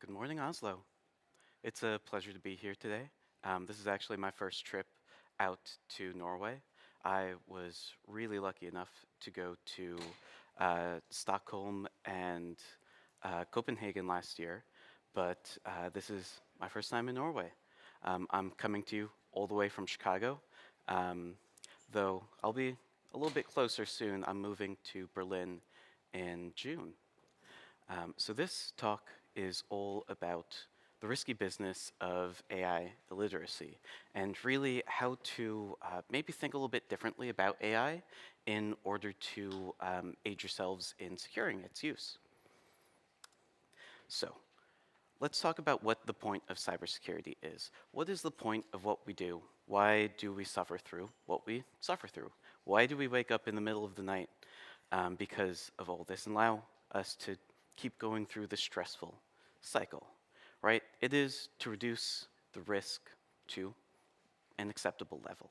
Good morning, Oslo. It's a pleasure to be here today. This is actually my first trip out to Norway. I was really lucky enough to go to Stockholm and Copenhagen last year, but this is my first time in Norway. I'm coming to you all the way from Chicago, um, though I'll be a little bit closer soon. I'm moving to Berlin in June. So this talk is all about the risky business of AI illiteracy and really how to maybe think a little bit differently about AI in order to aid yourselves in securing its use. So let's talk about what the point of cybersecurity is. What is the point of what we do? Why do we suffer through what we suffer through? Why do we wake up in the middle of the night because of all this and allow us to keep going through the stressful cycle, right? It is to reduce the risk to an acceptable level.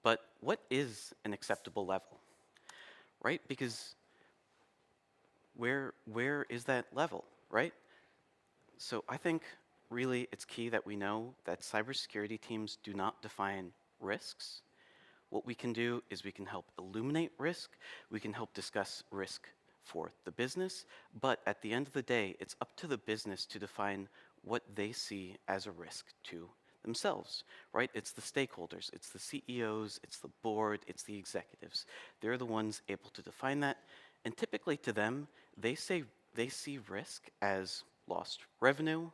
But what is an acceptable level, right? Because where is that level, right? So I think really it's key that we know that cybersecurity teams do not define risks. What we can do is we can help illuminate risk, we can help discuss risk for the business, but at the end of the day, it's up to the business to define what they see as a risk to themselves, right? It's the stakeholders, it's the CEOs, it's the board, it's the executives. They're the ones able to define that, and typically to them, they see risk as lost revenue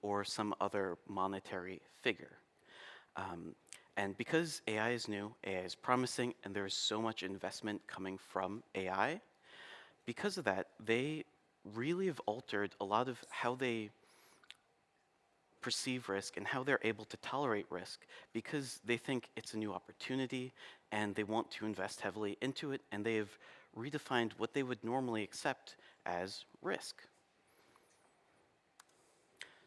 or some other monetary figure. And because AI is new, AI is promising, and there's so much investment coming from AI, because of that, they really have altered a lot of how they perceive risk and how they're able to tolerate risk because they think it's a new opportunity and they want to invest heavily into it, and they have redefined what they would normally accept as risk.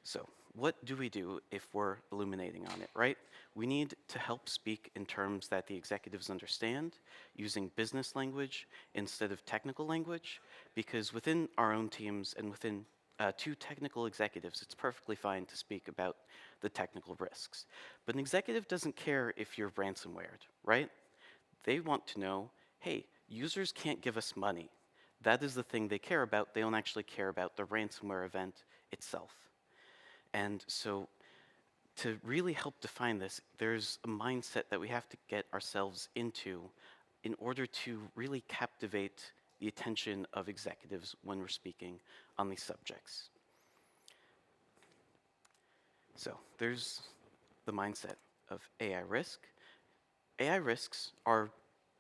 So what do we do if we're illuminating on it, right? We need to help speak in terms that the executives understand, using business language instead of technical language, because within our own teams and within two technical executives, it's perfectly fine to speak about the technical risks. But an executive doesn't care if you're ransomwared, right? They want to know, hey, users can't give us money. That is the thing they care about. They don't actually care about the ransomware event itself. And so to really help define this, there's a mindset that we have to get ourselves into in order to really captivate the attention of executives when we're speaking on these subjects. So there's the mindset of AI risk. AI risks are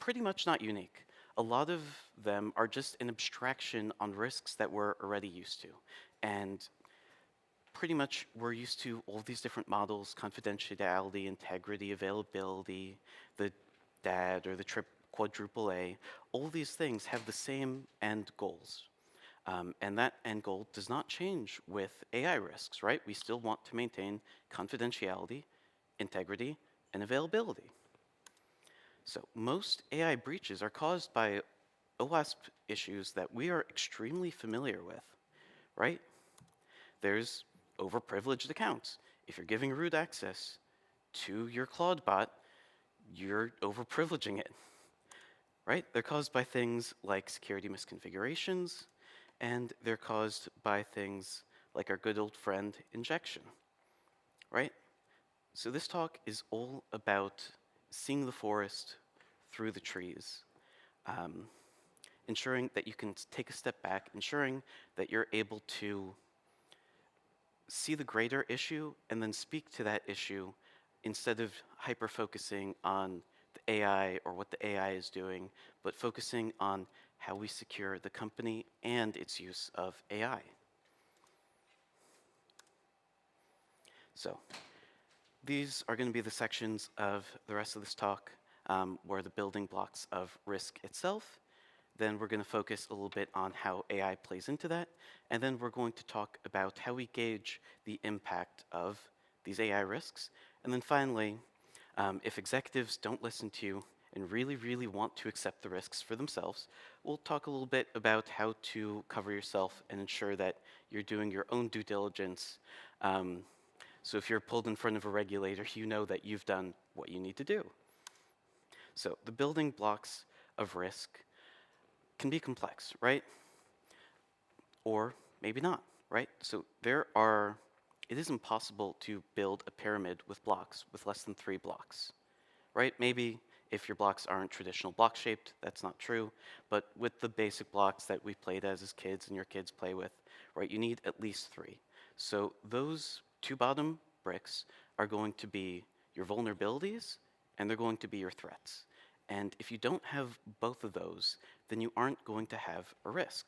pretty much not unique. A lot of them are just an abstraction on risks that we're already used to. And pretty much we're used to all these different models: confidentiality, integrity, availability, the DAD or the quadruple A. All these things have the same end goals. And that end goal does not change with AI risks, right? We still want to maintain confidentiality, integrity, and availability. So most AI breaches are caused by OWASP issues that we are extremely familiar with, right? There's overprivileged accounts. If you're giving root access to your Claude bot, you're overprivileging it, right? They're caused by things like security misconfigurations, and they're caused by things like our good old friend injection, right? So this talk is all about seeing the forest through the trees, ensuring that you can take a step back, ensuring that you're able to see the greater issue and then speak to that issue instead of hyper-focusing on the AI or what the AI is doing, but focusing on how we secure the company and its use of AI. So these are going to be the sections of the rest of this talk where the building blocks of risk itself. Then we're going to focus a little bit on how AI plays into that. And then we're going to talk about how we gauge the impact of these AI risks. And then finally, if executives don't listen to you and really, really want to accept the risks for themselves, we'll talk a little bit about how to cover yourself and ensure that you're doing your own due diligence. So if you're pulled in front of a regulator, you know that you've done what you need to do. So the building blocks of risk can be complex, right? Or maybe not, right? So it is impossible to build a pyramid with blocks with less than 3 blocks, right? Maybe if your blocks aren't traditional block shaped, that's not true. But with the basic blocks that we played as kids and your kids play with, right, you need at least 3. So those 2 bottom bricks are going to be your vulnerabilities and they're going to be your threats. And if you don't have both of those, then you aren't going to have a risk.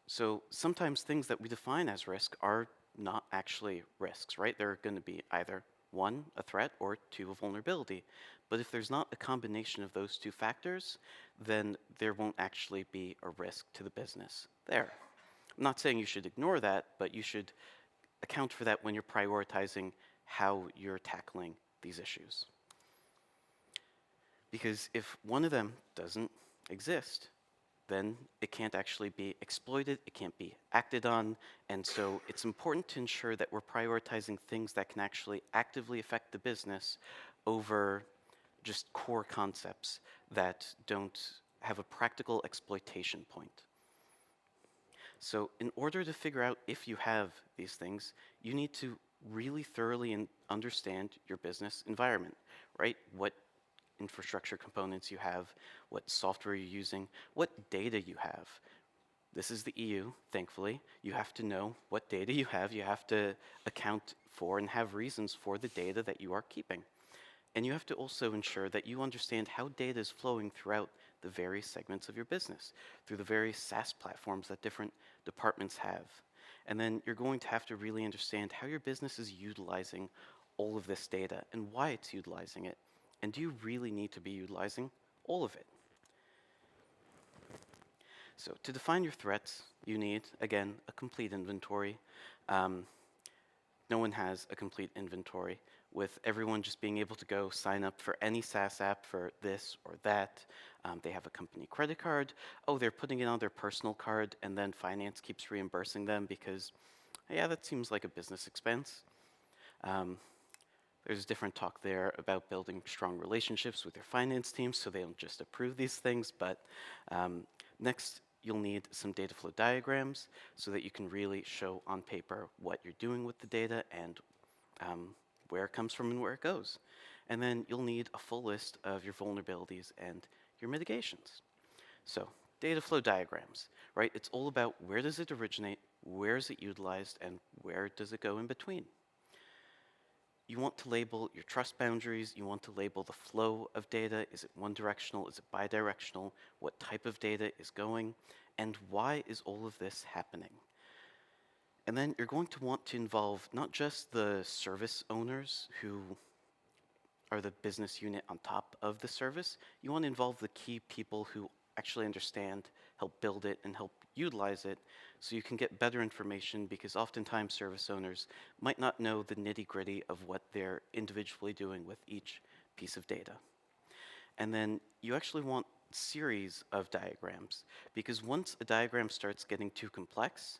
So sometimes things that we define as risk are not actually risks, right? They're going to be either 1, a threat, or 2, a vulnerability. But if there's not a combination of those 2 factors, then there won't actually be a risk to the business there. I'm not saying you should ignore that, but you should account for that when you're prioritizing how you're tackling these issues. Because if one of them doesn't exist, then it can't actually be exploited, it can't be acted on, and so it's important to ensure that we're prioritizing things that can actually actively affect the business over just core concepts that don't have a practical exploitation point. So in order to figure out if you have these things, you need to really thoroughly understand your business environment, right? What infrastructure components you have, what software you're using, what data you have. This is the EU, thankfully. You have to know what data you have. You have to account for and have reasons for the data that you are keeping. And you have to also ensure that you understand how data is flowing throughout the various segments of your business, through the various SaaS platforms that different departments have. And then you're going to have to really understand how your business is utilizing all of this data and why it's utilizing it. And do you really need to be utilizing all of it? So to define your threats, you need, again, a complete inventory. No one has a complete inventory, with everyone just being able to go sign up for any SaaS app for this or that. They have a company credit card. Oh, they're putting it on their personal card, and then finance keeps reimbursing them because, yeah, that seems like a business expense. There's different talk there about building strong relationships with your finance team so they don't just approve these things. But next, you'll need some data flow diagrams so that you can really show on paper what you're doing with the data and where it comes from and where it goes. And then you'll need a full list of your vulnerabilities and your mitigations. So data flow diagrams, right? It's all about where does it originate, where is it utilized, and where does it go in between. You want to label your trust boundaries. You want to label the flow of data. Is it one directional? Is it bidirectional? What type of data is going? And why is all of this happening? And then you're going to want to involve not just the service owners who are the business unit on top of the service. You want to involve the key people who actually understand, help build it, and help utilize it so you can get better information, because oftentimes service owners might not know the nitty-gritty of what they're individually doing with each piece of data. And then you actually want series of diagrams, because once a diagram starts getting too complex,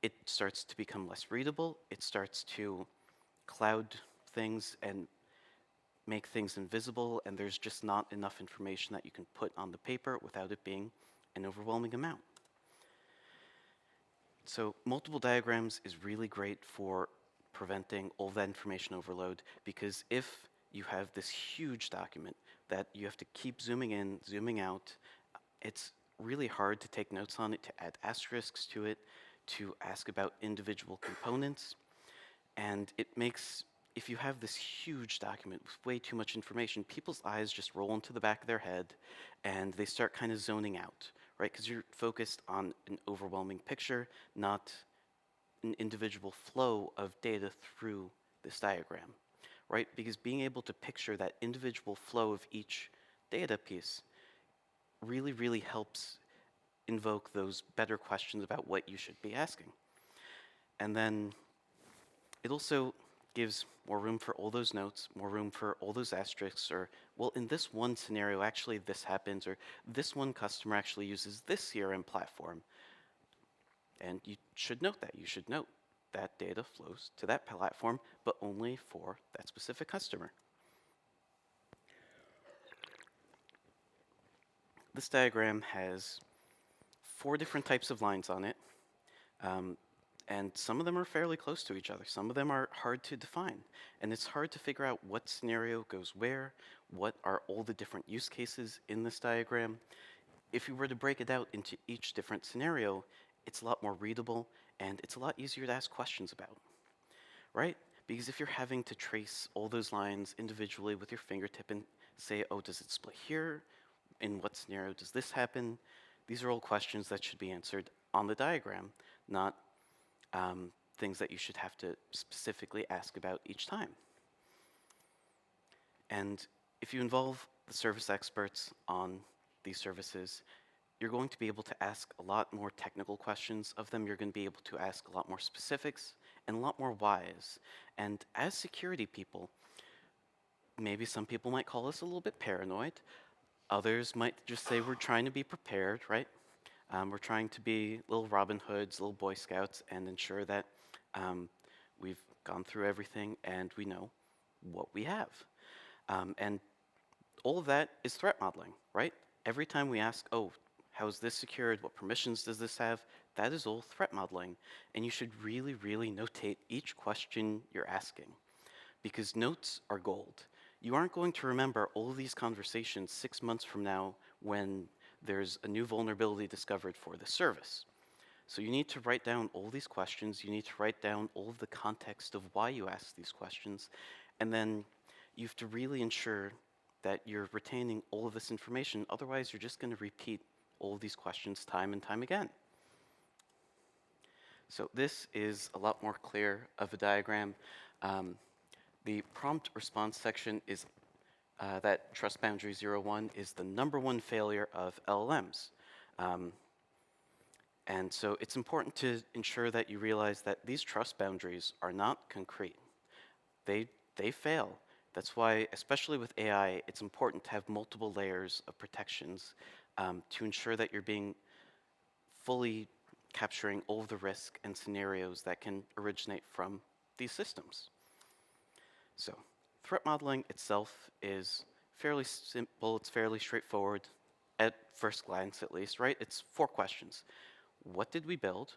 it starts to become less readable, it starts to cloud things and make things invisible, and there's just not enough information that you can put on the paper without it being an overwhelming amount. So multiple diagrams is really great for preventing all that information overload, because if you have this huge document that you have to keep zooming in, zooming out, it's really hard to take notes on it, to add asterisks to it, to ask about individual components, and it makes, if you have this huge document with way too much information, people's eyes just roll into the back of their head and they start kind of zoning out, right? Because you're focused on an overwhelming picture, not an individual flow of data through this diagram, right? Because being able to picture that individual flow of each data piece really, really helps invoke those better questions about what you should be asking. And then it also gives more room for all those notes, more room for all those asterisks, or, well, in this one scenario, actually this happens, or this one customer actually uses this CRM platform. And you should note that. You should note that data flows to that platform, but only for that specific customer. This diagram has 4 different types of lines on it, and some of them are fairly close to each other. Some of them are hard to define, and it's hard to figure out what scenario goes where, what are all the different use cases in this diagram. If you were to break it out into each different scenario, it's a lot more readable, and it's a lot easier to ask questions about, right? Because if you're having to trace all those lines individually with your fingertip and say, oh, does it split here? In what scenario does this happen? These are all questions that should be answered on the diagram, not things that you should have to specifically ask about each time. And if you involve the service experts on these services, you're going to be able to ask a lot more technical questions of them. You're going to be able to ask a lot more specifics and a lot more whys. And as security people, maybe some people might call us a little bit paranoid. Others might just say we're trying to be prepared, right? We're trying to be little Robin Hoods, little Boy Scouts, and ensure that we've gone through everything and we know what we have. And all of that is threat modeling, right? Every time we ask, oh, how is this secured? What permissions does this have? That is all threat modeling. And you should really, really notate each question you're asking, because notes are gold. You aren't going to remember all of these conversations 6 months from now when there's a new vulnerability discovered for the service. So you need to write down all these questions. You need to write down all of the context of why you ask these questions. And then you have to really ensure that you're retaining all of this information. Otherwise, you're just going to repeat all of these questions time and time again. So this is a lot more clear of a diagram. The prompt response section is that trust boundary 01 is the #1 failure of LLMs. And so it's important to ensure that you realize that these trust boundaries are not concrete. They fail. That's why, especially with AI, it's important to have multiple layers of protections to ensure that you're being fully capturing all of the risk and scenarios that can originate from these systems. So threat modeling itself is fairly simple. It's fairly straightforward at first glance, at least, right? It's 4 questions. What did we build?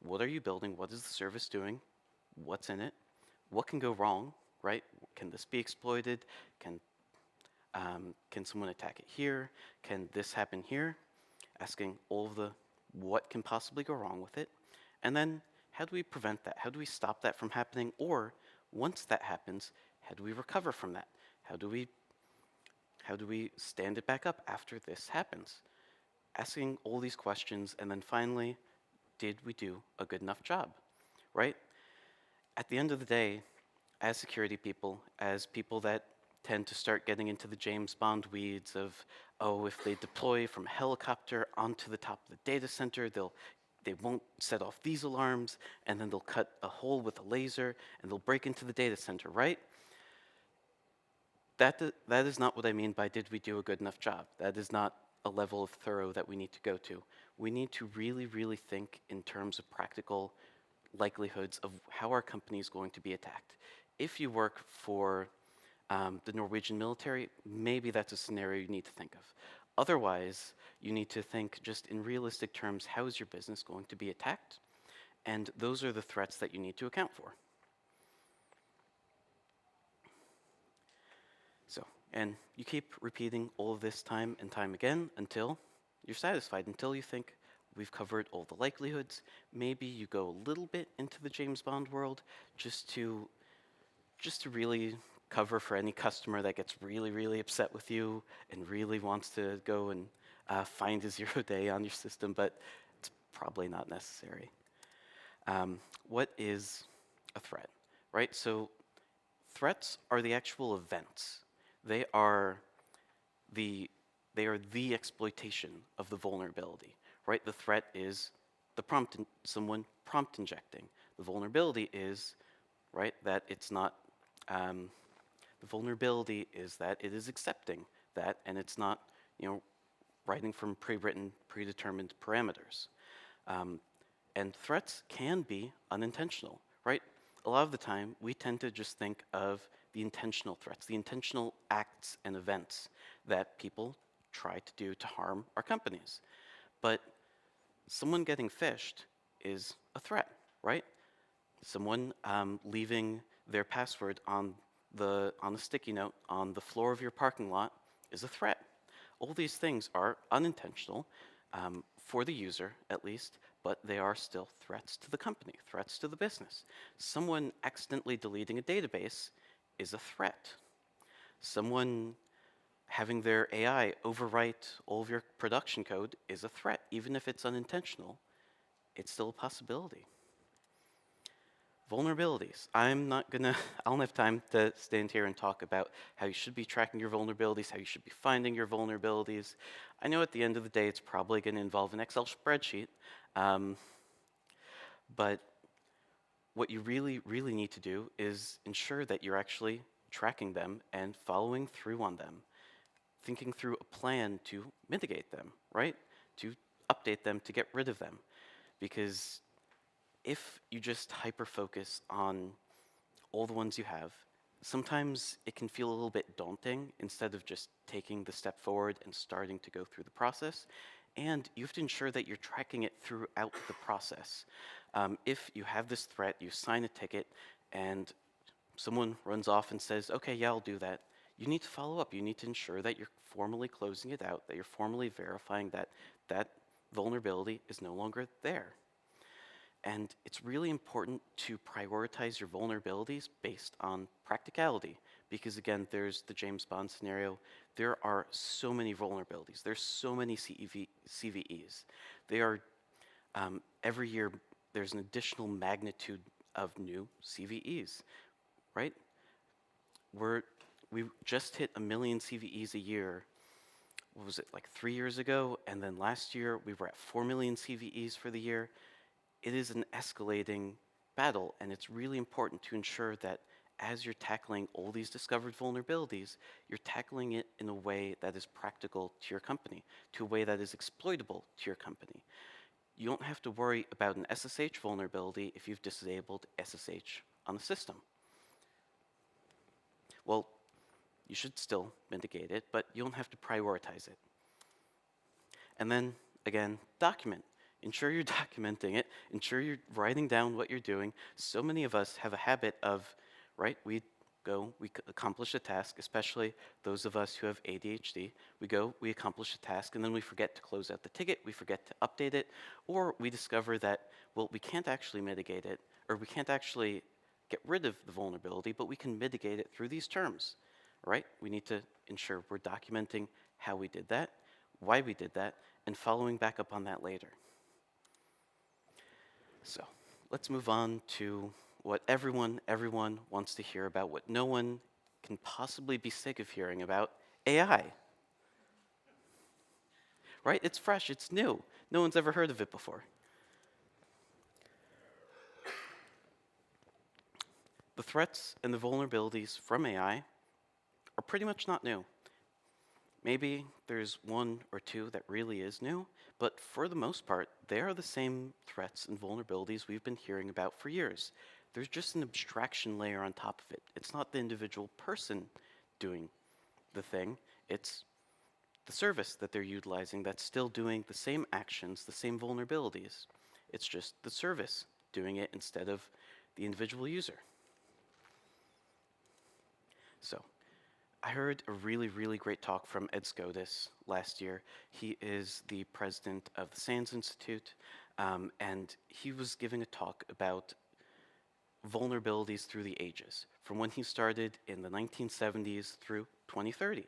What are you building? What is the service doing? What's in it? What can go wrong, right? Can this be exploited? Can someone attack it here? Can this happen here? Asking all of the what can possibly go wrong with it. And then how do we prevent that? How do we stop that from happening? Or once that happens, how do we recover from that? How do we stand it back up after this happens? Asking all these questions, and then finally, did we do a good enough job, right? At the end of the day, as security people, as people that tend to start getting into the James Bond weeds of, oh, if they deploy from a helicopter onto the top of the data center, they won't set off these alarms, and then they'll cut a hole with a laser, and they'll break into the data center, right? That is not what I mean by did we do a good enough job. That is not a level of thorough that we need to go to. We need to really, really think in terms of practical likelihoods of how our company is going to be attacked. If you work for the Norwegian military, maybe that's a scenario you need to think of. Otherwise, you need to think just in realistic terms, how is your business going to be attacked? And those are the threats that you need to account for. So, and you keep repeating all of this time and time again until you're satisfied, until you think we've covered all the likelihoods. Maybe you go a little bit into the James Bond world just to really cover for any customer that gets really, really upset with you and really wants to go and find a 0-day on your system, but it's probably not necessary. What is a threat, right? So threats are the actual events. They are the exploitation of the vulnerability, right? The threat is someone prompt injecting. The vulnerability is right? That it's not, the vulnerability is that it is accepting that, and it's not, writing from pre-written, predetermined parameters. And threats can be unintentional, right? A lot of the time, we tend to just think of the intentional threats, the intentional acts and events that people try to do to harm our companies. But someone getting phished is a threat, right? Someone leaving their password on a sticky note on the floor of your parking lot is a threat. All these things are unintentional, for the user at least, but they are still threats to the company, threats to the business. Someone accidentally deleting a database is a threat. Someone having their AI overwrite all of your production code is a threat. Even if it's unintentional, it's still a possibility. Vulnerabilities. I'm not gonna, I don't have time to stand here and talk about how you should be tracking your vulnerabilities, how you should be finding your vulnerabilities. I know at the end of the day, it's probably gonna involve an Excel spreadsheet, but what you really, really need to do is ensure that you're actually tracking them and following through on them, thinking through a plan to mitigate them, right? To update them, to get rid of them. Because if you just hyper focus on all the ones you have, sometimes it can feel a little bit daunting instead of just taking the step forward and starting to go through the process. And you have to ensure that you're tracking it throughout the process. If you have this threat, you sign a ticket, and someone runs off and says, okay, yeah, I'll do that, you need to follow up. You need to ensure that you're formally closing it out, that you're formally verifying that that vulnerability is no longer there. And it's really important to prioritize your vulnerabilities based on practicality. Because again, there's the James Bond scenario. There are so many vulnerabilities. There's so many CVEs. They are, every year, there's an additional magnitude of new CVEs, right? We just hit 1 million CVEs a year. What was it, like 3 years ago? And then last year, we were at 4 million CVEs for the year. It is an escalating battle, and it's really important to ensure that as you're tackling all these discovered vulnerabilities, you're tackling it in a way that is practical to your company, to a way that is exploitable to your company. You don't have to worry about an SSH vulnerability if you've disabled SSH on the system. Well, you should still mitigate it, but you don't have to prioritize it. And then, again, document. Ensure you're documenting it. Ensure you're writing down what you're doing. So many of us have a habit of, right, we accomplish a task, especially those of us who have ADHD. We accomplish a task, and then we forget to close out the ticket, we forget to update it, or we discover that, well, we can't actually mitigate it, or we can't actually get rid of the vulnerability, but we can mitigate it through these terms, right? We need to ensure we're documenting how we did that, why we did that, and following back up on that later. So let's move on to what everyone wants to hear about, what no one can possibly be sick of hearing about, AI. Right? It's fresh, it's new. No one's ever heard of it before. The threats and the vulnerabilities from AI are pretty much not new. Maybe there's one or two that really is new, but for the most part, they are the same threats and vulnerabilities we've been hearing about for years. There's just an abstraction layer on top of it. It's not the individual person doing the thing, it's the service that they're utilizing that's still doing the same actions, the same vulnerabilities. It's just the service doing it instead of the individual user. So, I heard a really, really great talk from Ed Scotus last year. He is the president of the SANS Institute, and he was giving a talk about vulnerabilities through the ages, from when he started in the 1970s through 2030.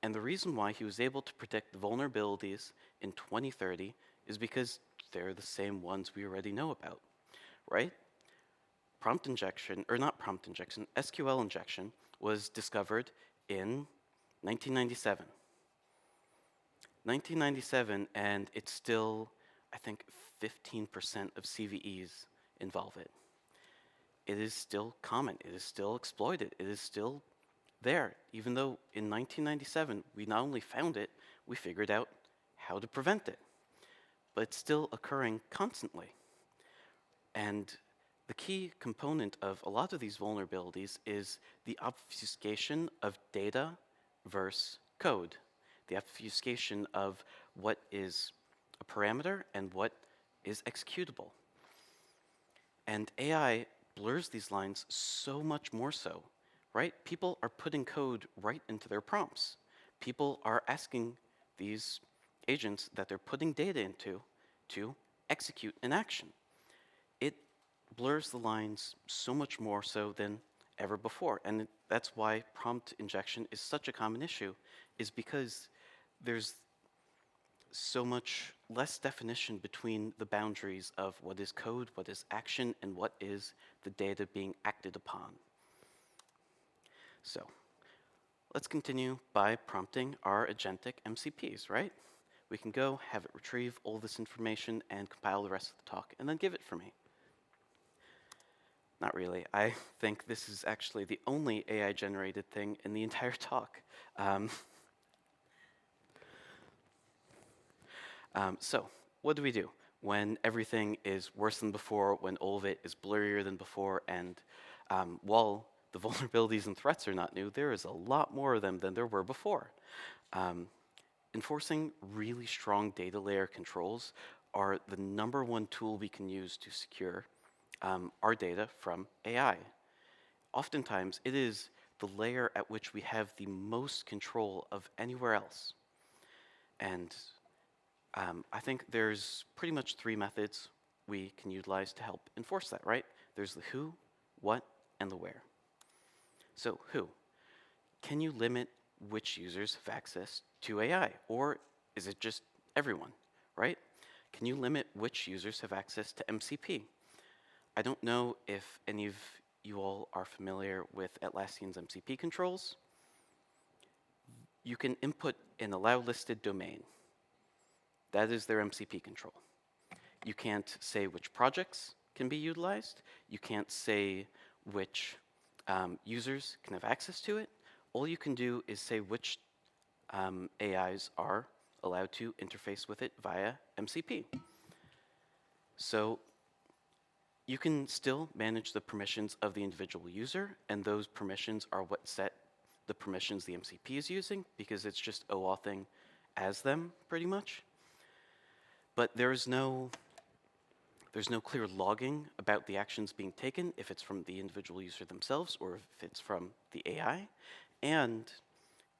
And the reason why he was able to predict the vulnerabilities in 2030 is because they're the same ones we already know about, right? Prompt injection, or not prompt injection, SQL injection was discovered in 1997. 1997, and it's still, I think, 15% of CVEs involve it. it is still common. It is still exploited. It is still there, even though in 1997 we not only found it, we figured out how to prevent it. But it's still occurring constantly. And the key component of a lot of these vulnerabilities is the obfuscation of data versus code, the obfuscation of what is a parameter and what is executable. And AI blurs these lines so much more so, right? People are putting code right into their prompts. People are asking these agents that they're putting data into to execute an action. It blurs the lines so much more so than ever before. And that's why prompt injection is such a common issue, is because there's so much less definition between the boundaries of what is code, what is action, and what is the data being acted upon. So let's continue by prompting our agentic MCPs, right? We can go have it retrieve all this information and compile the rest of the talk, and then give it for me. Not really. I think this is actually the only AI-generated thing in the entire talk. So what do we do when everything is worse than before, when all of it is blurrier than before, and while the vulnerabilities and threats are not new, there is a lot more of them than there were before. Enforcing really strong data layer controls are the #1 tool we can use to secure our data from AI. Oftentimes, it is the layer at which we have the most control of anywhere else. And I think there's pretty much 3 methods we can utilize to help enforce that, right? There's the who, what, and the where. So who? Can you limit which users have access to AI? Or is it just everyone, right? Can you limit which users have access to MCP? I don't know if any of you all are familiar with Atlassian's MCP controls. You can input an allow listed domain. That is their MCP control. You can't say which projects can be utilized. You can't say which users can have access to it. All you can do is say which AIs are allowed to interface with it via MCP. So you can still manage the permissions of the individual user, and those permissions are what set the permissions the MCP is using, because it's just OAuthing as them, pretty much. But there's no clear logging about the actions being taken, if it's from the individual user themselves or if it's from the AI. And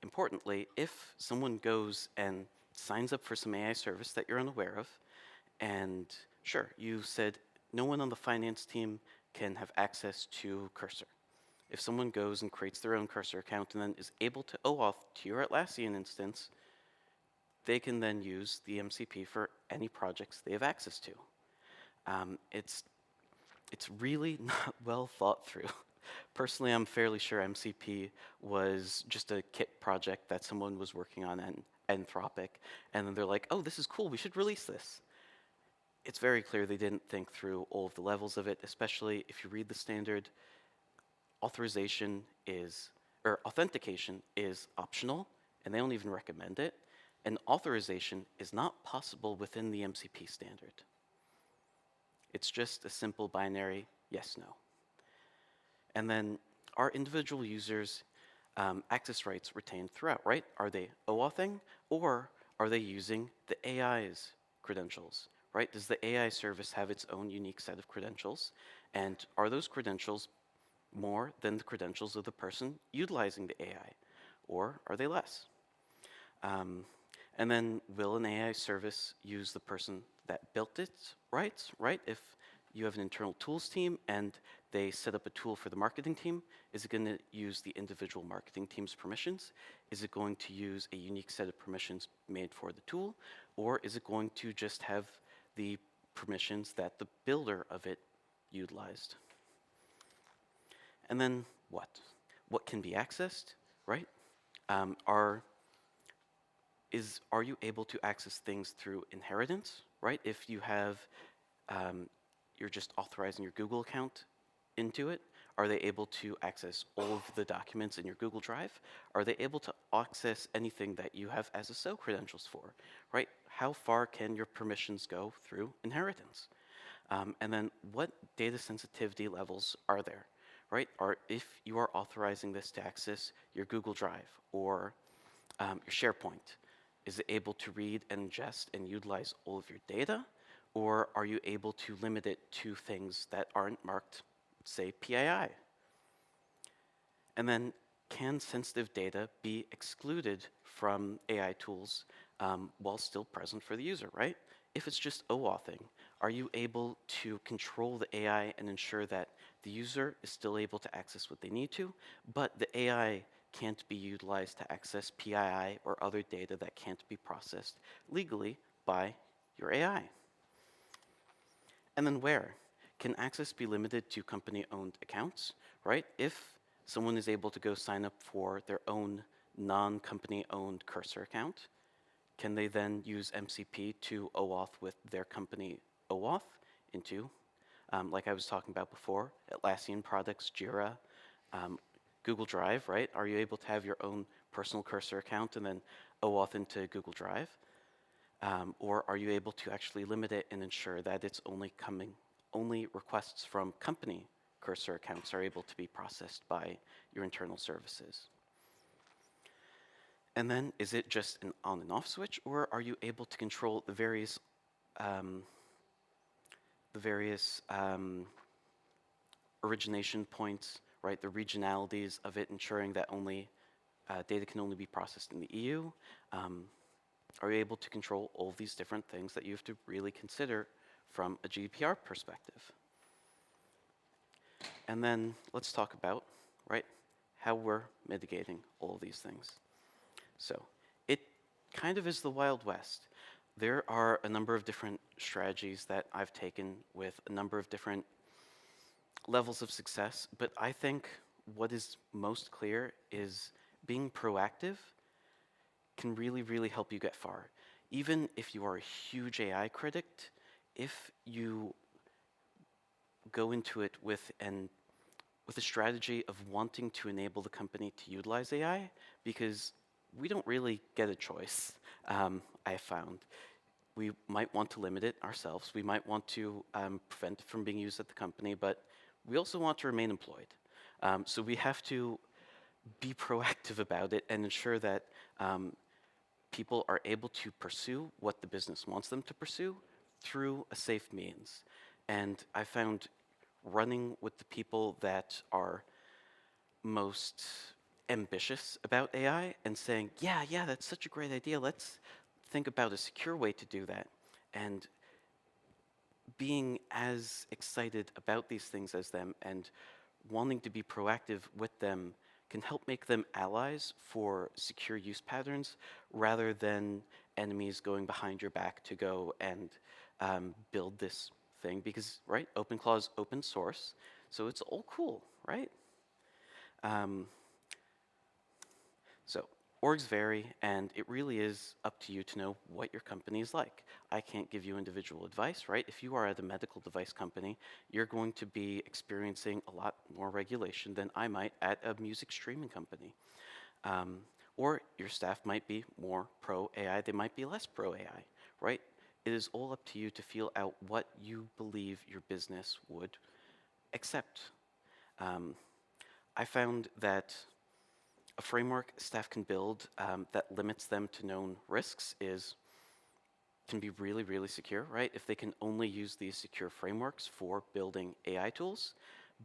importantly, if someone goes and signs up for some AI service that you're unaware of, and sure, you said no one on the finance team can have access to Cursor. If someone goes and creates their own Cursor account and then is able to OAuth to your Atlassian instance, they can then use the MCP for any projects they have access to. It's really not well thought through. Personally, I'm fairly sure MCP was just a kit project that someone was working on in Anthropic, and then they're like, oh, this is cool, we should release this. It's very clear they didn't think through all of the levels of it, especially if you read the standard. Authentication is optional, and they don't even recommend it, and authorization is not possible within the MCP standard. It's just a simple binary yes, no. And then are individual users' access rights retained throughout, right? Are they OAuthing, or are they using the AI's credentials, right? Does the AI service have its own unique set of credentials? And are those credentials more than the credentials of the person utilizing the AI, or are they less? And then will an AI service use the person that built its rights, right? If you have an internal tools team and they set up a tool for the marketing team, is it going to use the individual marketing team's permissions? Is it going to use a unique set of permissions made for the tool? Or is it going to just have the permissions that the builder of it utilized? And then what? What can be accessed, right? Are you able to access things through inheritance, right? If you have, you're just authorizing your Google account, into it? Are they able to access all of the documents in your Google Drive? Are they able to access anything that you have SSO credentials for, right? How far can your permissions go through inheritance? And then what data sensitivity levels are there, right? Or if you are authorizing this to access your Google Drive or your SharePoint, is it able to read and ingest and utilize all of your data? Or are you able to limit it to things that aren't marked, say, PII? And then can sensitive data be excluded from AI tools while still present for the user, right? If it's just OAuthing, are you able to control the AI and ensure that the user is still able to access what they need to, but the AI can't be utilized to access PII or other data that can't be processed legally by your AI? And then where? Can access be limited to company-owned accounts, right? If someone is able to go sign up for their own non-company-owned Cursor account, can they then use MCP to OAuth with their company OAuth into, like I was talking about before, Atlassian products, Jira, Google Drive, right? Are you able to have your own personal Cursor account and then OAuth into Google Drive? Or are you able to actually limit it and ensure that it's only requests from company Cursor accounts are able to be processed by your internal services? And then is it just an on and off switch, or are you able to control the various origination points, right? The regionalities of it, ensuring that only data can only be processed in the EU. Are you able to control all of these different things that you have to really consider from a GDPR perspective? And then let's talk about, right, how we're mitigating all of these things. So it kind of is the Wild West. There are a number of different strategies that I've taken with a number of different levels of success, but I think what is most clear is being proactive can really, really help you get far. Even if you are a huge AI critic, if you go into it with a strategy of wanting to enable the company to utilize AI, because we don't really get a choice, I found. We might want to limit it ourselves. We might want to prevent it from being used at the company, but we also want to remain employed. So we have to be proactive about it and ensure that people are able to pursue what the business wants them to pursue through a safe means. And I found running with the people that are most ambitious about AI and saying, yeah, that's such a great idea. Let's think about a secure way to do that. And being as excited about these things as them and wanting to be proactive with them can help make them allies for secure use patterns rather than enemies going behind your back to go and build this thing. Because, right, OpenClaw is open source, so it's all cool, right? So orgs vary, and it really is up to you to know what your company is like. I can't give you individual advice, right? If you are at a medical device company, you're going to be experiencing a lot more regulation than I might at a music streaming company. Or your staff might be more pro-AI, they might be less pro-AI, right? It is all up to you to feel out what you believe your business would accept. I found that a framework staff can build that limits them to known risks can be really, really secure, right? If they can only use these secure frameworks for building AI tools,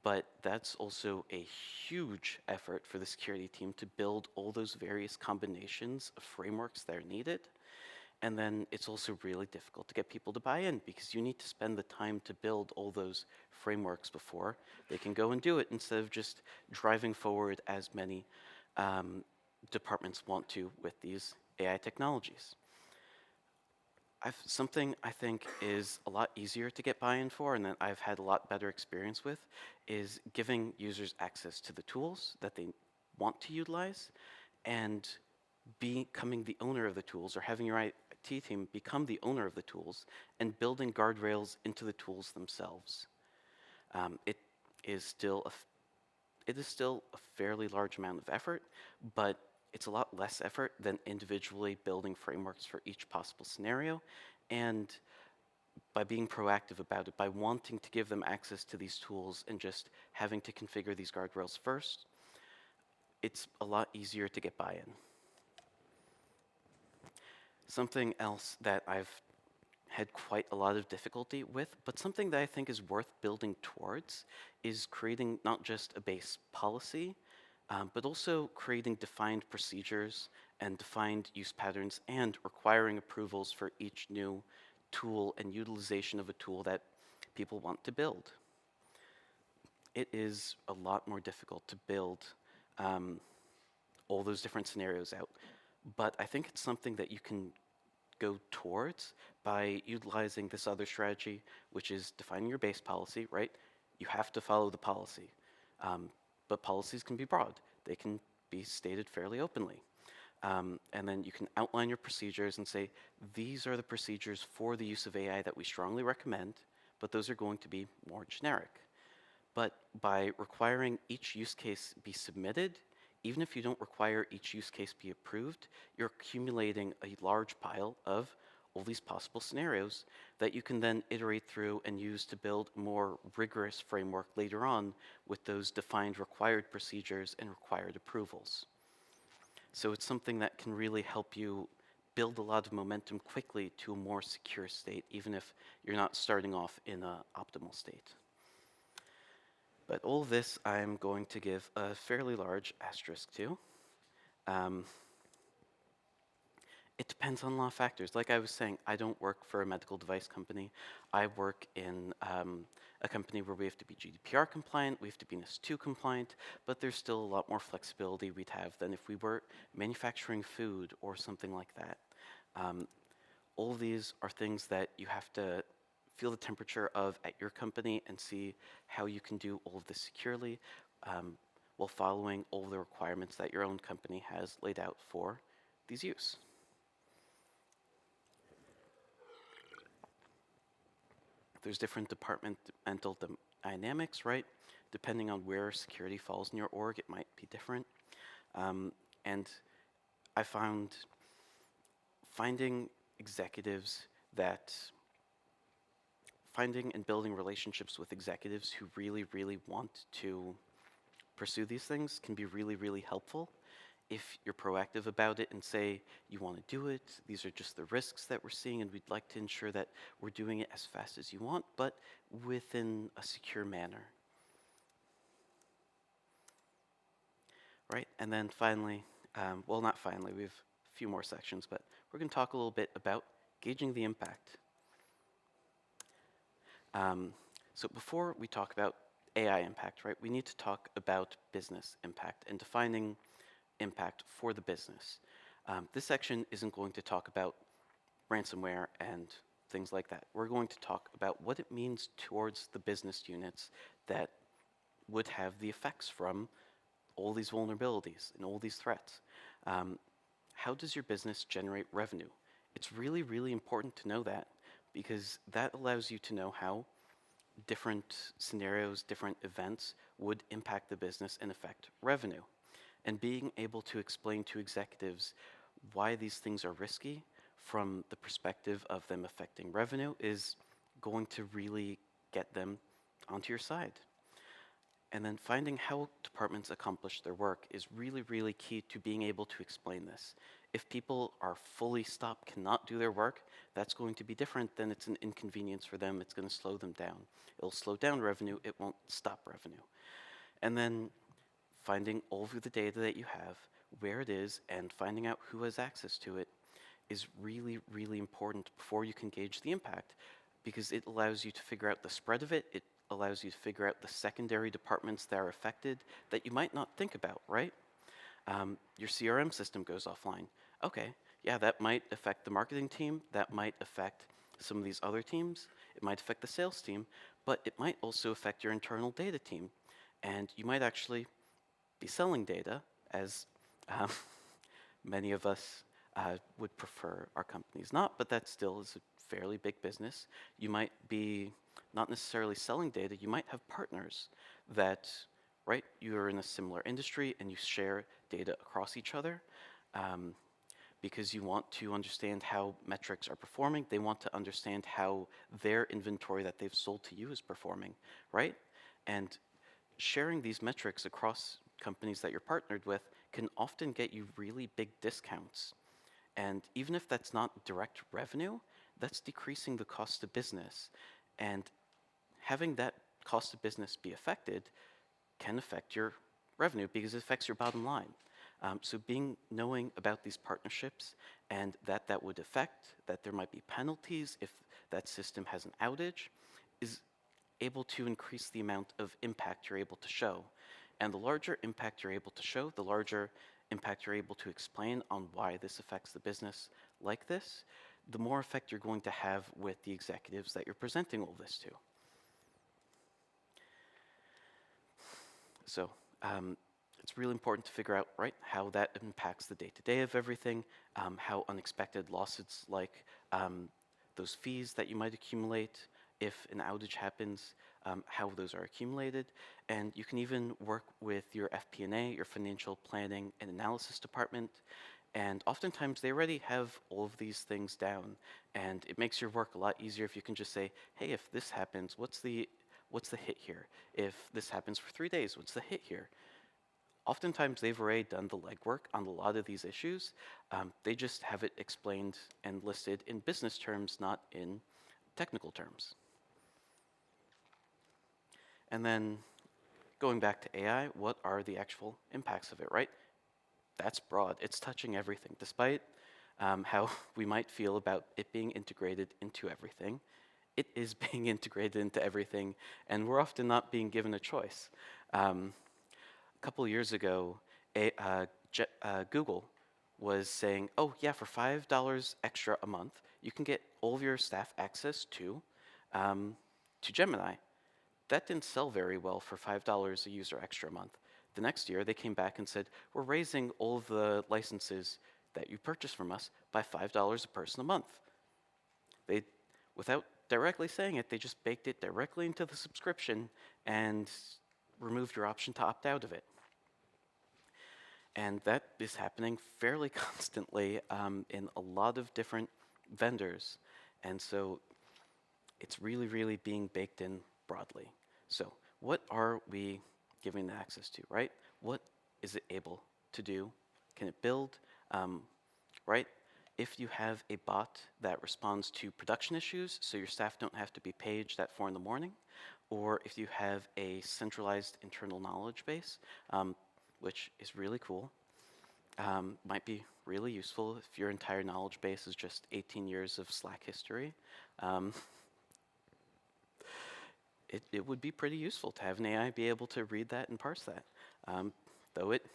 but that's also a huge effort for the security team to build all those various combinations of frameworks that are needed. And then it's also really difficult to get people to buy in because you need to spend the time to build all those frameworks before they can go and do it instead of just driving forward as many departments want to with these AI technologies. Something I think is a lot easier to get buy-in for and that I've had a lot better experience with is giving users access to the tools that they want to utilize and becoming the owner of the tools or having your IT team become the owner of the tools and building guardrails into the tools themselves. is still it is still a fairly large amount of effort, but it's a lot less effort than individually building frameworks for each possible scenario. And by being proactive about it, by wanting to give them access to these tools and just having to configure these guardrails first, it's a lot easier to get buy-in. Something else that I've had quite a lot of difficulty with, but something that I think is worth building towards, is creating not just a base policy, but also creating defined procedures and defined use patterns and requiring approvals for each new tool and utilization of a tool that people want to build. It is a lot more difficult to build all those different scenarios out, but I think it's something that you can go towards by utilizing this other strategy, which is defining your base policy, right? You have to follow the policy. But policies can be broad. They can be stated fairly openly. And then you can outline your procedures and say, these are the procedures for the use of AI that we strongly recommend, but those are going to be more generic. But by requiring each use case be submitted, even if you don't require each use case be approved, you're accumulating a large pile of all these possible scenarios that you can then iterate through and use to build a more rigorous framework later on with those defined required procedures and required approvals. So it's something that can really help you build a lot of momentum quickly to a more secure state, even if you're not starting off in an optimal state. But all of this I'm going to give a fairly large asterisk to. It depends on a lot of factors. Like I was saying, I don't work for a medical device company. I work in a company where we have to be GDPR compliant, we have to be NIS2 compliant, but there's still a lot more flexibility we'd have than if we were manufacturing food or something like that. All of these are things that you have to feel the temperature of at your company and see how you can do all of this securely while following all of the requirements that your own company has laid out for these use. There's different departmental dynamics, right? Depending on where security falls in your org, it might be different. And I found finding and building relationships with executives who really, really want to pursue these things can be really, really helpful. If you're proactive about it and say you want to do it, these are just the risks that we're seeing, and we'd like to ensure that we're doing it as fast as you want, but within a secure manner. Right, and then finally, well, not finally, we have a few more sections, but we're going to talk a little bit about gauging the impact. So before we talk about AI impact, right, we need to talk about business impact and defining impact for the business. This section isn't going to talk about ransomware and things like that. We're going to talk about what it means towards the business units that would have the effects from all these vulnerabilities and all these threats. How does your business generate revenue? It's really, really important to know that, because that allows you to know how different scenarios, different events would impact the business and affect revenue. And being able to explain to executives why these things are risky from the perspective of them affecting revenue is going to really get them onto your side. And then finding how departments accomplish their work is really, really key to being able to explain this. If people are fully stopped, cannot do their work, that's going to be different than it's an inconvenience for them. It's going to slow them down. It'll slow down revenue. It won't stop revenue. And then finding all of the data that you have, where it is, and finding out who has access to it is really, really important before you can gauge the impact, because it allows you to figure out the spread of it. It allows you to figure out the secondary departments that are affected that you might not think about, right? Your CRM system goes offline. Okay, yeah, that might affect the marketing team. That might affect some of these other teams. It might affect the sales team, but it might also affect your internal data team. And you might actually be selling data, as many of us would prefer our companies not, but that still is a fairly big business. You might be not necessarily selling data, you might have partners that, right, you're in a similar industry and you share data across each other. Because you want to understand how metrics are performing. They want to understand how their inventory that they've sold to you is performing, right? And sharing these metrics across companies that you're partnered with can often get you really big discounts. And even if that's not direct revenue, that's decreasing the cost of business. And having that cost of business be affected can affect your revenue because it affects your bottom line. So knowing about these partnerships and that would affect, that there might be penalties if that system has an outage, is able to increase the amount of impact you're able to show. And the larger impact you're able to show, the larger impact you're able to explain on why this affects the business like this, the more effect you're going to have with the executives that you're presenting all this to. So it's really important to figure out, right, how that impacts the day-to-day of everything, how unexpected losses like those fees that you might accumulate if an outage happens, how those are accumulated. And you can even work with your FP&A, your financial planning and analysis department. And oftentimes they already have all of these things down. And it makes your work a lot easier if you can just say, hey, if this happens, what's the hit here? If this happens for 3 days, what's the hit here? Oftentimes, they've already done the legwork on a lot of these issues. They just have it explained and listed in business terms, not in technical terms. And then going back to AI, what are the actual impacts of it, right? That's broad. It's touching everything. Despite how we might feel about it being integrated into everything, it is being integrated into everything, and we're often not being given a choice. A couple of years ago, Google was saying, oh yeah, for $5 extra a month, you can get all of your staff access to Gemini. That didn't sell very well for $5 a user extra a month. The next year, they came back and said, we're raising all of the licenses that you purchase from us by $5 a person a month. They, without directly saying it, they just baked it directly into the subscription and removed your option to opt out of it. And that is happening fairly constantly in a lot of different vendors. And so it's really, really being baked in broadly. So what are we giving access to, right? What is it able to do? Can it build, right? If you have a bot that responds to production issues, so your staff don't have to be paged at 4 in the morning, or if you have a centralized internal knowledge base, which is really cool, might be really useful if your entire knowledge base is just 18 years of Slack history. It would be pretty useful to have an AI be able to read that and parse that, though it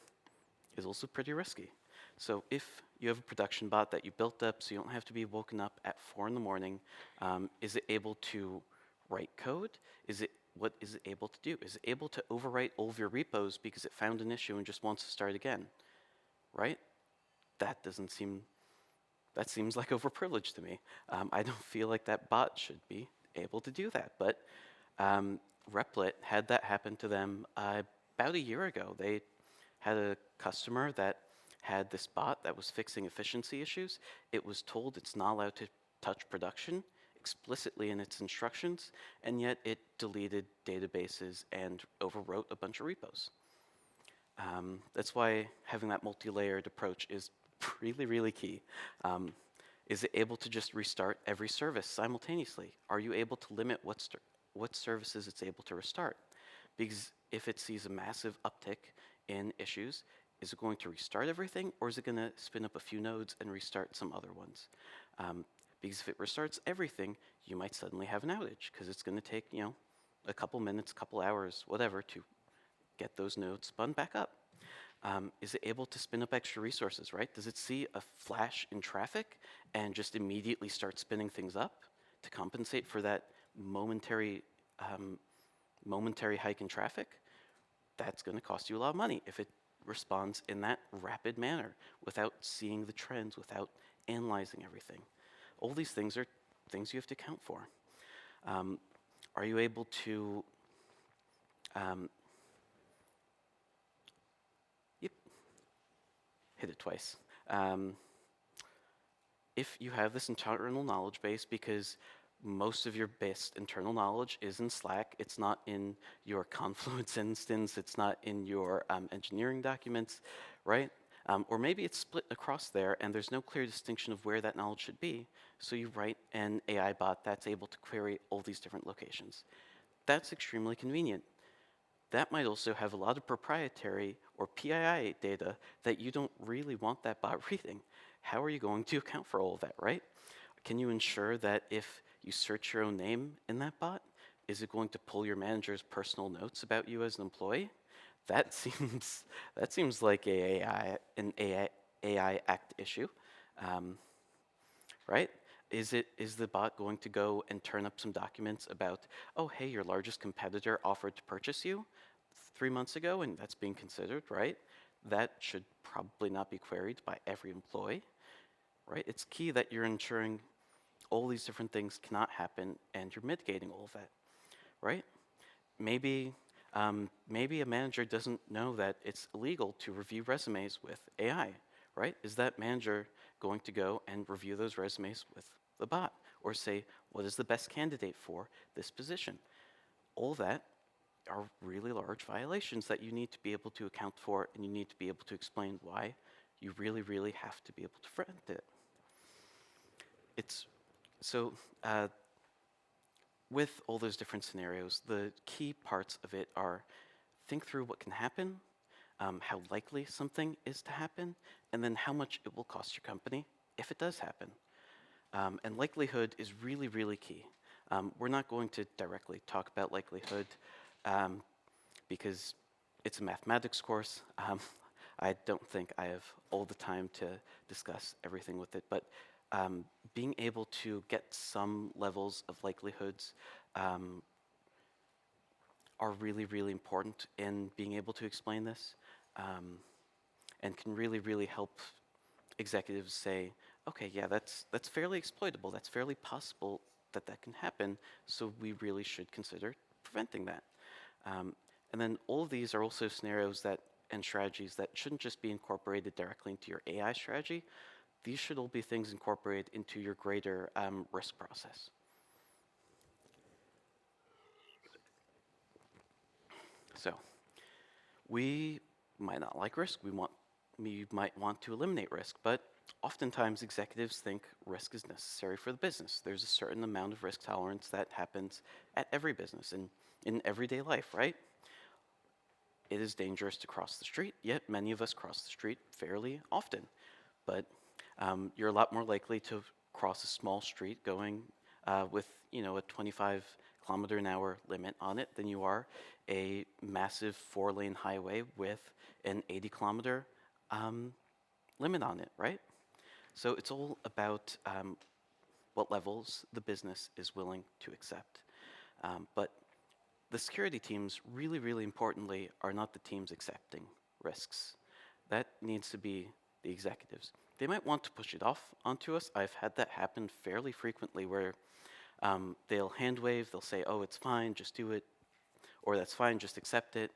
is also pretty risky. So if you have a production bot that you built up so you don't have to be woken up at 4 in the morning, is it able to write code? What is it able to do? Is it able to overwrite all of your repos because it found an issue and just wants to start again? Right? That seems like overprivileged to me. I don't feel like that bot should be able to do that, but Replit had that happen to them about a year ago. They had a customer that had this bot that was fixing efficiency issues. It was told it's not allowed to touch production explicitly in its instructions, and yet it deleted databases and overwrote a bunch of repos. That's why having that multi-layered approach is really, really key. Is it able to just restart every service simultaneously? Are you able to limit what services it's able to restart? Because if it sees a massive uptick in issues, is it going to restart everything, or is it going to spin up a few nodes and restart some other ones? Because if it restarts everything, you might suddenly have an outage, because it's going to take, a couple minutes, couple hours, whatever, to get those nodes spun back up. Is it able to spin up extra resources, right? Does it see a flash in traffic and just immediately start spinning things up to compensate for that momentary hike in traffic? That's going to cost you a lot of money if it responds in that rapid manner without seeing the trends, without analyzing everything. All these things are things you have to account for. Are you able to hit it twice. Um, if you have this internal knowledge base, because most of your best internal knowledge is in Slack, it's not in your Confluence instance, it's not in your engineering documents, right? Or maybe it's split across there and there's no clear distinction of where that knowledge should be, so you write an AI bot that's able to query all these different locations. That's extremely convenient. That might also have a lot of proprietary or PII data that you don't really want that bot reading. How are you going to account for all of that, right? Can you ensure that if you search your own name in that bot, is it going to pull your manager's personal notes about you as an employee? That seems like an AI Act issue, um, right? Is the bot going to go and turn up some documents about, oh hey, your largest competitor offered to purchase you 3 months ago, and that's being considered, right? That should probably not be queried by every employee, right? It's key that you're ensuring all these different things cannot happen and you're mitigating all of that, right? Maybe maybe a manager doesn't know that it's illegal to review resumes with AI, right? Is that manager going to go and review those resumes with the bot or say, what is the best candidate for this position? All that are really large violations that you need to be able to account for, and you need to be able to explain why you really have to be able to prevent it. It's so with all those different scenarios, the key parts of it are think through what can happen, how likely something is to happen, and then how much it will cost your company if it does happen. And likelihood is really key. We're not going to directly talk about likelihood because it's a mathematics course. I don't think I have all the time to discuss everything with it, but being able to get some levels of likelihoods are really important in being able to explain this, and can really help executives say, okay, yeah, that's fairly exploitable, that's fairly possible that that can happen, so we really should consider preventing that. And then all of these are also scenarios that and strategies that shouldn't just be incorporated directly into your AI strategy. These should all be things incorporated into your greater risk process. So we might not like risk. We might want to eliminate risk, but oftentimes executives think risk is necessary for the business. There's a certain amount of risk tolerance that happens at every business and in everyday life, right? It is dangerous to cross the street, yet many of us cross the street fairly often. But you're a lot more likely to cross a small street going with a 25-kilometer-an-hour limit on it than you are a massive 4-lane highway with an 80-kilometer limit on it, right? So it's all about what levels the business is willing to accept. But the security teams, really importantly, are not the teams accepting risks. That needs to be the executives. They might want to push it off onto us. I've had that happen fairly frequently where they'll hand wave, they'll say, oh, it's fine, just do it, or that's fine, just accept it.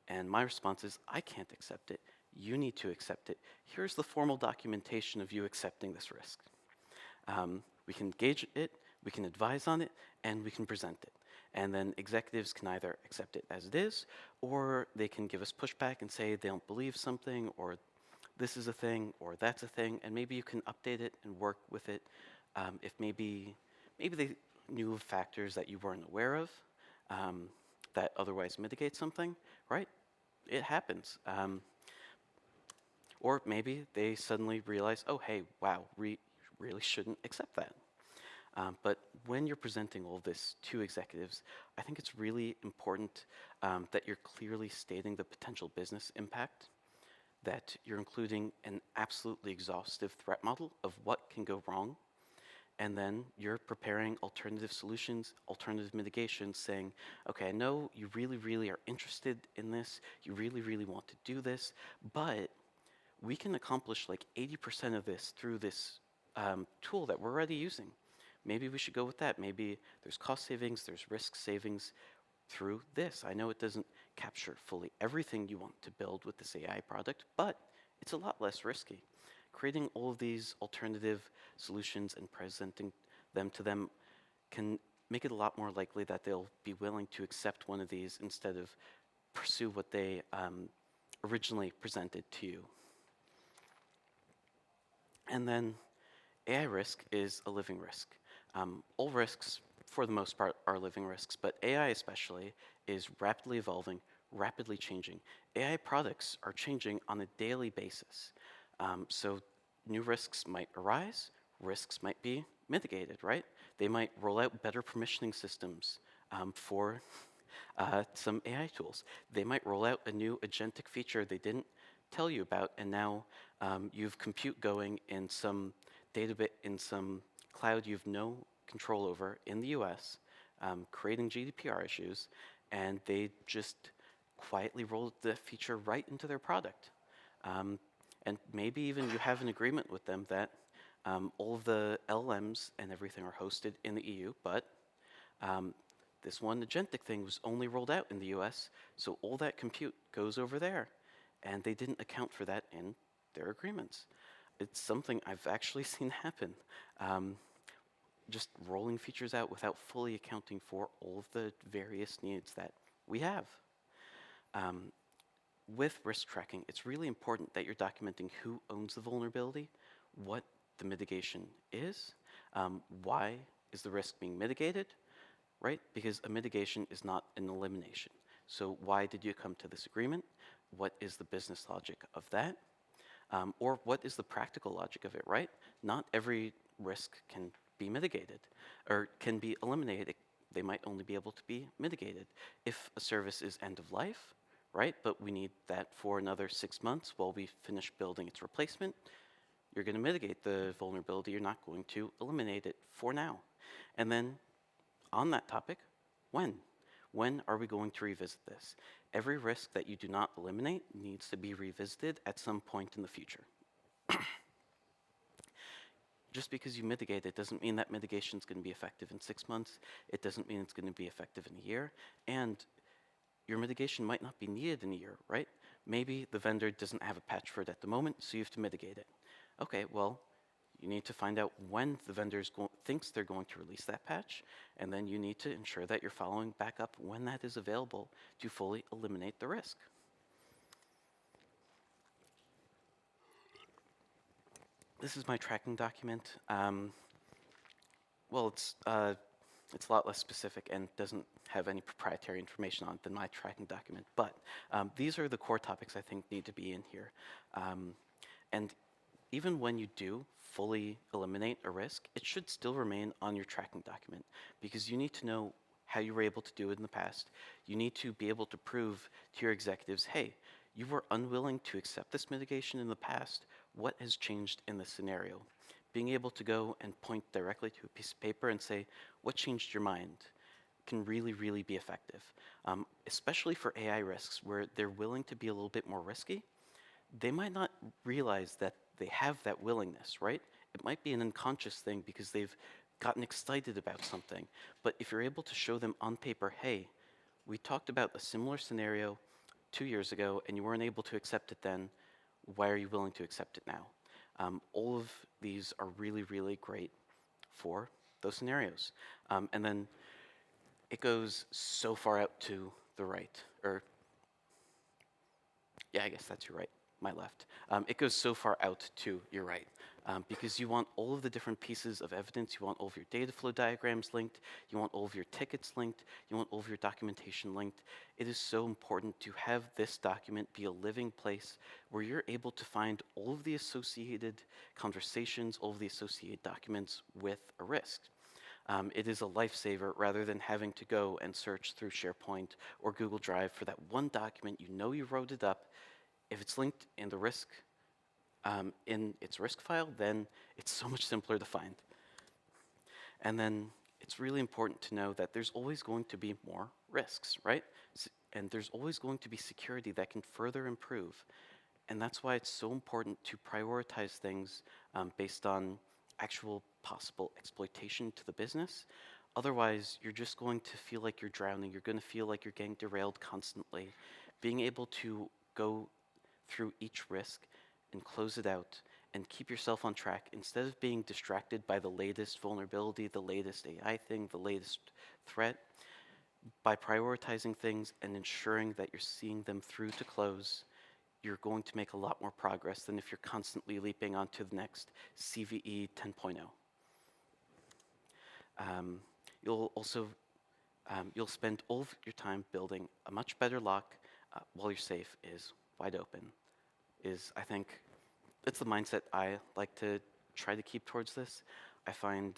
And my response is, I can't accept it. You need to accept it. Here's the formal documentation of you accepting this risk. We can gauge it, we can advise on it, and we can present it. And then executives can either accept it as it is, or they can give us pushback and say they don't believe something, or this is a thing, or that's a thing, and maybe you can update it and work with it if maybe they knew of factors that you weren't aware of that otherwise mitigate something, right? It happens. Or maybe they suddenly realize, oh, hey, wow, we really shouldn't accept that. But when you're presenting all of this to executives, I think it's really important that you're clearly stating the potential business impact, that you're including an absolutely exhaustive threat model of what can go wrong, and then you're preparing alternative solutions, alternative mitigations, saying, okay, I know you really are interested in this, you really want to do this, but we can accomplish like 80% of this through this tool that we're already using. Maybe we should go with that. Maybe there's cost savings, there's risk savings through this. I know it doesn't capture fully everything you want to build with this AI product, but it's a lot less risky. Creating all of these alternative solutions and presenting them to them can make it a lot more likely that they'll be willing to accept one of these instead of pursue what they originally presented to you. And then AI risk is a living risk. All risks, for the most part, are living risks, but AI especially is rapidly evolving, rapidly changing. AI products are changing on a daily basis. So new risks might arise, risks might be mitigated, right? They might roll out better permissioning systems for some AI tools. They might roll out a new agentic feature they didn't tell you about, and now you've compute going in some database in some cloud you've no control over in the US, creating GDPR issues, and they just quietly rolled the feature right into their product. And maybe even you have an agreement with them that all of the LLMs and everything are hosted in the EU, but this one agentic thing was only rolled out in the US, so all that compute goes over there. And they didn't account for that in their agreements. It's something I've actually seen happen. Just rolling features out without fully accounting for all of the various needs that we have. With risk tracking, it's really important that you're documenting who owns the vulnerability, what the mitigation is, why is the risk being mitigated, right? Because a mitigation is not an elimination. So why did you come to this agreement? What is the business logic of that? Or what is the practical logic of it, right? Not every risk can be mitigated or can be eliminated. They might only be able to be mitigated. If a service is end of life, right, but we need that for another 6 months while we finish building its replacement, you're going to mitigate the vulnerability. You're not going to eliminate it for now. And then on that topic, when? When are we going to revisit this? Every risk that you do not eliminate needs to be revisited at some point in the future. Just because you mitigate it doesn't mean that mitigation is going to be effective in 6 months. It doesn't mean it's going to be effective in a year. And your mitigation might not be needed in a year, right? Maybe the vendor doesn't have a patch for it at the moment, so you have to mitigate it. Okay, well, you need to find out when the vendor thinks they're going to release that patch, and then you need to ensure that you're following back up when that is available to fully eliminate the risk. This is my tracking document. Well, it's a lot less specific and doesn't have any proprietary information on it than my tracking document, but these are the core topics I think need to be in here. And even when you do fully eliminate a risk, it should still remain on your tracking document because you need to know how you were able to do it in the past. You need to be able to prove to your executives, hey, you were unwilling to accept this mitigation in the past. What has changed in this scenario? Being able to go and point directly to a piece of paper and say, what changed your mind? Can really, really be effective, especially for AI risks where they're willing to be a little bit more risky. They might not realize that they have that willingness, right? It might be an unconscious thing because they've gotten excited about something. But if you're able to show them on paper, hey, we talked about a similar scenario 2 years ago and you weren't able to accept it then, why are you willing to accept it now? All of these are really, really great for those scenarios. And then it goes so far out to the right, or yeah, I guess that's your right, my left. It goes so far out to your right because you want all of the different pieces of evidence. You want all of your data flow diagrams linked. You want all of your tickets linked. You want all of your documentation linked. It is so important to have this document be a living place where you're able to find all of the associated conversations, all of the associated documents with a risk. It is a lifesaver rather than having to go and search through SharePoint or Google Drive for that one document. You know you wrote it up. If it's linked in the risk, in its risk file, then it's so much simpler to find. And then it's really important to know that there's always going to be more risks, right? And there's always going to be security that can further improve. And that's why it's so important to prioritize things based on actual possible exploitation to the business. Otherwise, you're just going to feel like you're drowning. You're going to feel like you're getting derailed constantly. Being able to go through each risk and close it out and keep yourself on track instead of being distracted by the latest vulnerability, the latest AI thing, the latest threat. By prioritizing things and ensuring that you're seeing them through to close, you're going to make a lot more progress than if you're constantly leaping onto the next CVE 10.0. You'll also you'll spend all of your time building a much better lock while your safe is wide open. I think it's the mindset I like to try to keep towards this. I find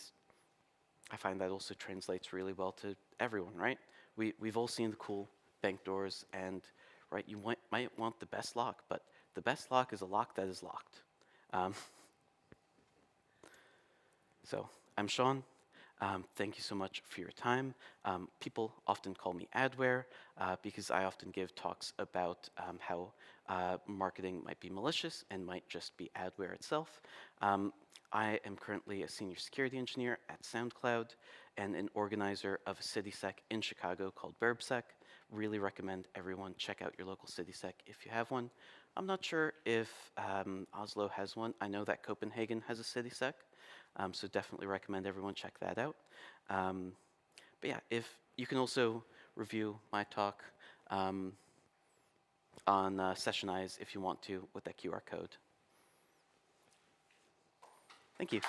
that also translates really well to everyone, right? We've all seen the cool bank doors, and right, you might want the best lock, but the best lock is a lock that is locked. Um, so I'm Sean. Thank you so much for your time. People often call me Adware because I often give talks about how marketing might be malicious and might just be adware itself. I am currently a senior security engineer at SoundCloud and an organizer of a CitySec in Chicago called BurbSec. Really recommend everyone check out your local CitySec if you have one. I'm not sure if Oslo has one. I know that Copenhagen has a CitySec, so definitely recommend everyone check that out. But yeah, if you can also review my talk on Session Eyes if you want to with that QR code. Thank you.